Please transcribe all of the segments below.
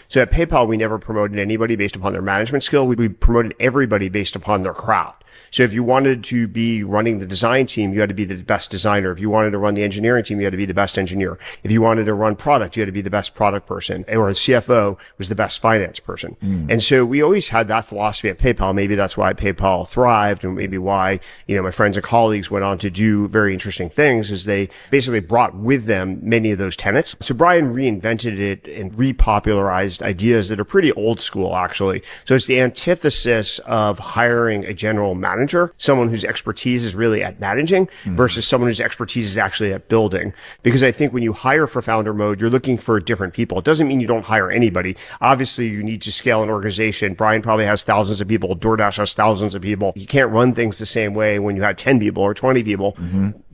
So at PayPal, we never promoted anybody based upon their management skill. We promoted everybody based upon their craft. So if you wanted to be running the design team, you had to be the best designer. If you wanted to run the engineering team, you had to be the best engineer. If you wanted to run product, you had to be the best product person. Or a CFO was the best finance person. And so we always had that philosophy at PayPal. Maybe that's why PayPal thrived, and maybe why, my friends and colleagues went on to do very interesting things, is they basically brought with them many of those tenets. So Brian reinvented it and repopularized ideas that are pretty old school, actually. So it's the antithesis of hiring a general manager, someone whose expertise is really at managing versus someone whose expertise is actually at building. Because I think when you hire for founder mode, you're looking for different people. It doesn't mean you don't hire anybody. Obviously, you need to scale an organization. Brian probably has thousands of people. DoorDash has thousands of people. You can't run things the same way when you had 10 people or 20 people.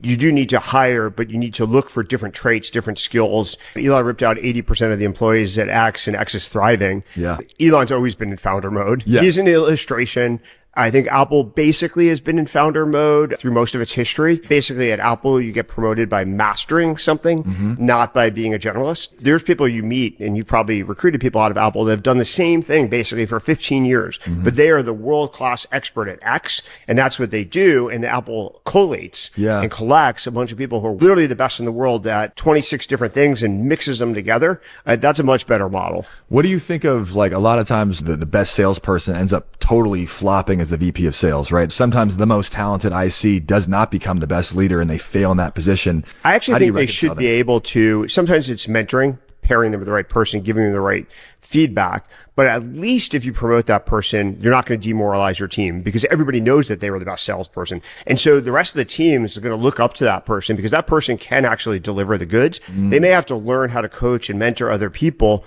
You do need to hire, but you need to look for different traits, different skills. Elon ripped out 80% of the employees at X, and X is thriving. Yeah. Elon's always been in founder mode. Yeah. He's an illustration. I think Apple basically has been in founder mode through most of its history. Basically at Apple, you get promoted by mastering something, not by being a generalist. There's people you meet, and you've probably recruited people out of Apple that have done the same thing basically for 15 years, but they are the world-class expert at X, and that's what they do. And Apple collates and collects a bunch of people who are literally the best in the world at 26 different things and mixes them together. That's a much better model. What do you think of, like, a lot of times the best salesperson ends up totally flopping as the VP of sales, right? Sometimes the most talented IC does not become the best leader and they fail in that position. I actually think they should be able to, sometimes it's mentoring, pairing them with the right person, giving them the right feedback. But at least if you promote that person, you're not going to demoralize your team, because everybody knows that they were the best salesperson. And so the rest of the team is going to look up to that person, because that person can actually deliver the goods. They may have to learn how to coach and mentor other people,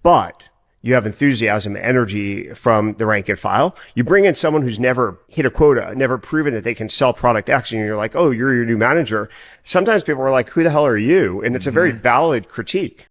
but you have enthusiasm, energy from the rank and file. You bring in someone who's never hit a quota, never proven that they can sell product X, and you're like, oh, you're your new manager. Sometimes people are like, who the hell are you? And it's a very valid critique.